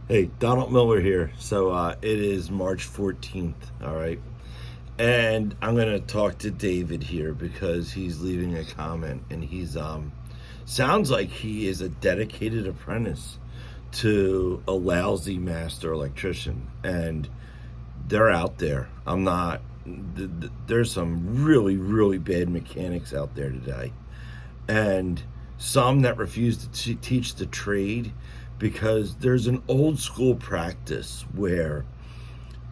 Hey, Donald Miller here. It is March 14th, all right? And I'm going to talk to David here because he's leaving a comment and he's sounds like he is a dedicated apprentice to a lousy master electrician, and they're out there. I'm not there's some really bad mechanics out there today, and some that refuse to teach the trade because there's an old school practice where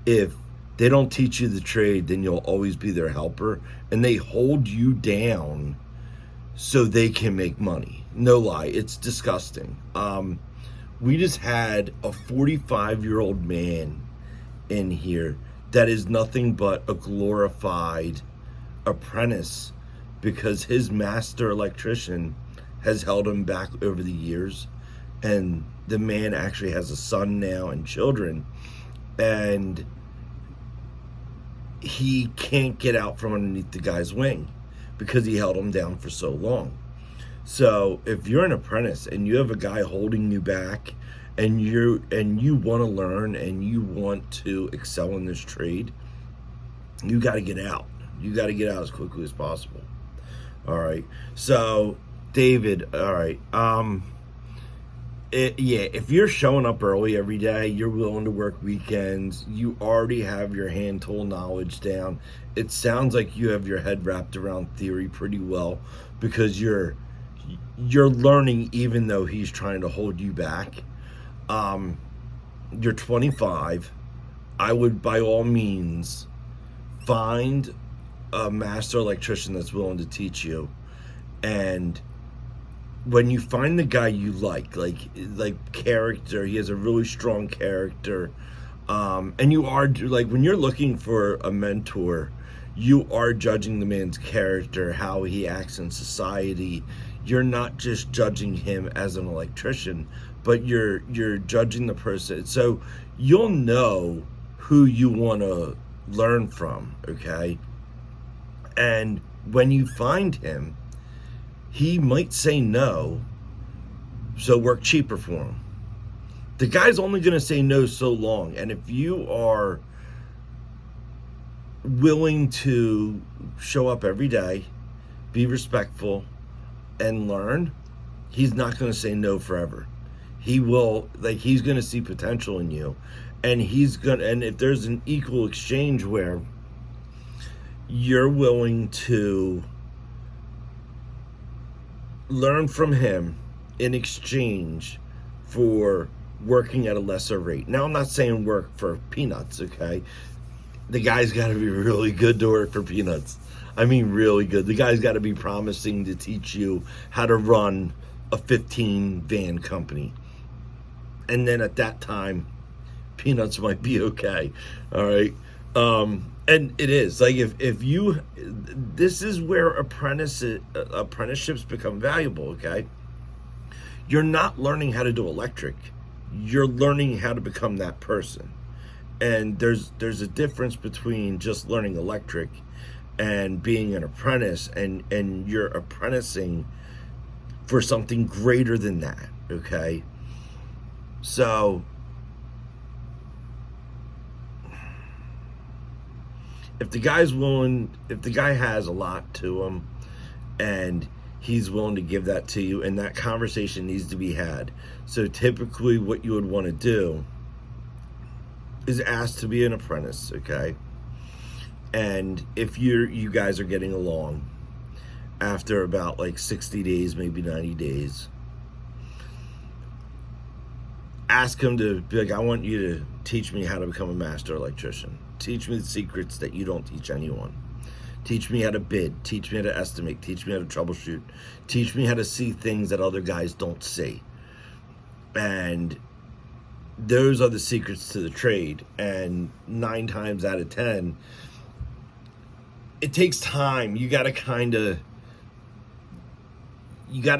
if they don't teach you the trade, then you'll always be their helper, and they hold you down so they can make money. No lie, it's disgusting. We just had a 45-year-old man in here that is nothing but a glorified apprentice because his master electrician has held him back over the years, and the man actually has a son now and children, and he can't get out from underneath the guy's wing because he held him down for so long. So if you're an apprentice and you have a guy holding you back, and you want to learn and you want to excel in this trade, you got to get out. You got to get out as quickly as possible. All right. So, David, all right. If you're showing up early every day, you're willing to work weekends, you already have your hand tool knowledge down. It sounds like you have your head wrapped around theory pretty well because you're learning even though he's trying to hold you back. You're 25. I would by all means find a master electrician that's willing to teach you, and when you find the guy you like character, he has a really strong character, and you are like, when you're looking for a mentor, you are judging the man's character, how he acts in society. You're not just judging him as an electrician, but you're judging the person. So you'll know who you want to learn from, okay? And when you find him, he might say no, so work cheaper for him. The guy's only going to say no so long, and if you are willing to show up every day, be respectful, and learn, he's not going to say no forever. He will, like, he's going to see potential in you, and and if there's an equal exchange where you're willing to learn from him in exchange for working at a lesser rate. Now, I'm not saying work for peanuts, okay? The guy's got to be really good to work for peanuts. I mean, really good. The guy's got to be promising to teach you how to run a 15 van company. And then at that time, peanuts might be okay. All right. And it is like, if you, this is where apprenticeships become valuable. Okay. You're not learning how to do electric. You're learning how to become that person. And there's a difference between just learning electric and being an apprentice, and you're apprenticing for something greater than that. Okay. So if the guy has a lot to him and he's willing to give that to you, and that conversation needs to be had. So typically what you would want to do is ask to be an apprentice, okay? And if you guys are getting along after about like 60 days, maybe 90 days, ask him to be like, I want you to teach me how to become a master electrician. Teach me the secrets that you don't teach anyone. Teach me how to bid. Teach me how to estimate. Teach me how to troubleshoot. Teach me how to see things that other guys don't see. And those are the secrets to the trade. And 9 times out of 10, it takes time. You got to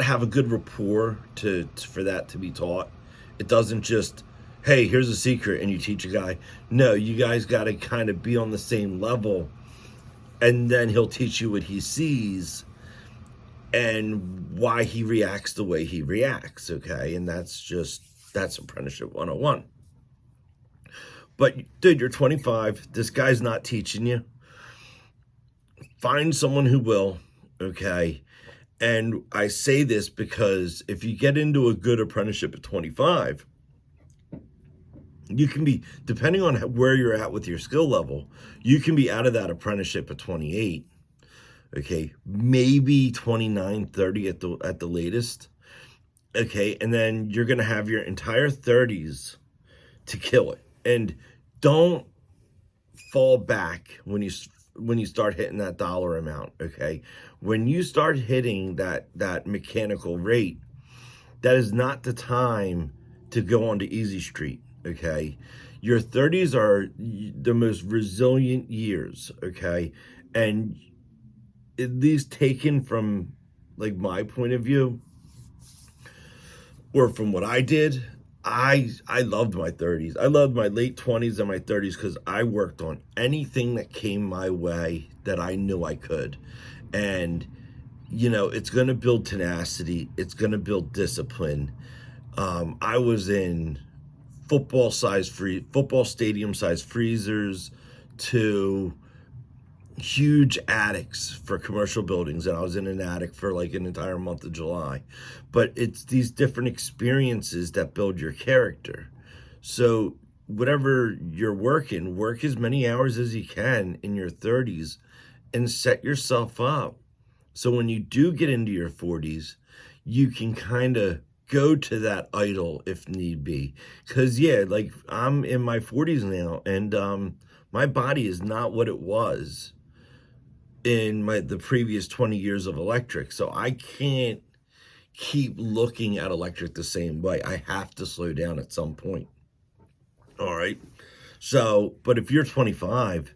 have a good rapport for that to be taught. It doesn't just, hey, here's a secret, and you teach a guy. No, you guys got to kind of be on the same level, and then he'll teach you what he sees and why he reacts the way he reacts, okay? And that's apprenticeship 101. But dude, you're 25. This guy's not teaching you. Find someone who will, okay? And I say this because if you get into a good apprenticeship at 25, you can be, depending on where you're at with your skill level, you can be out of that apprenticeship at 28, okay? Maybe 29, 30 at the latest, okay? And then you're going to have your entire 30s to kill it. And don't fall back when you start hitting that dollar amount, okay? When you start hitting that mechanical rate, that is not the time to go on to easy street, okay? Your 30s are the most resilient years, okay? And at least taken from like my point of view, or from what I did, I loved my 30s. I loved my late 20s and my 30s because I worked on anything that came my way that I knew I could. And, you know, it's going to build tenacity. It's going to build discipline. I was in football stadium size freezers to huge attics for commercial buildings, and I was in an attic for like an entire month of July. But it's these different experiences that build your character. So whatever you're working, work as many hours as you can in your 30s and set yourself up so when you do get into your 40s, you can kind of go to that idol if need be. Because yeah, like I'm in my 40s now, and my body is not what it was in the previous 20 years of electric. So I can't keep looking at electric the same way. I have to slow down at some point. All right. So, but if you're 25,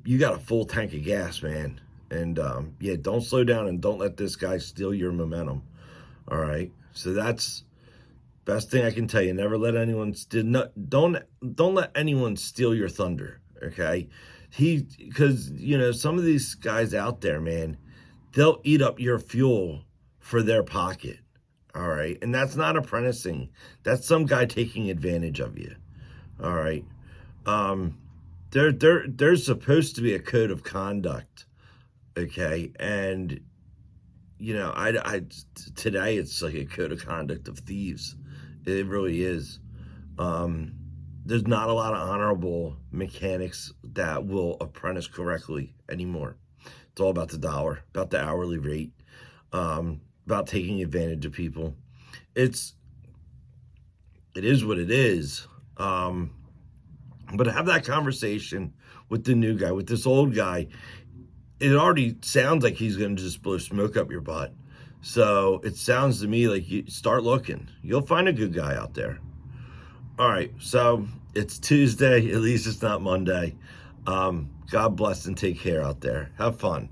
you got a full tank of gas, man. And yeah, don't slow down and don't let this guy steal your momentum. All right. So that's best thing I can tell you. Never let anyone don't let anyone steal your thunder. Okay. Because, you know, some of these guys out there, man, they'll eat up your fuel for their pocket. All right. And that's not apprenticing. That's some guy taking advantage of you. All right. There's supposed to be a code of conduct. Okay. And, you know, today it's like a code of conduct of thieves. It really is. There's not a lot of honorable mechanics that will apprentice correctly anymore. It's all about the dollar, about the hourly rate, about taking advantage of people. It is what it is. But have that conversation with the new guy, with this old guy. It already sounds like he's going to just blow smoke up your butt. So it sounds to me like you start looking. You'll find a good guy out there. All right, so it's Tuesday. At least it's not Monday. God bless and take care out there. Have fun.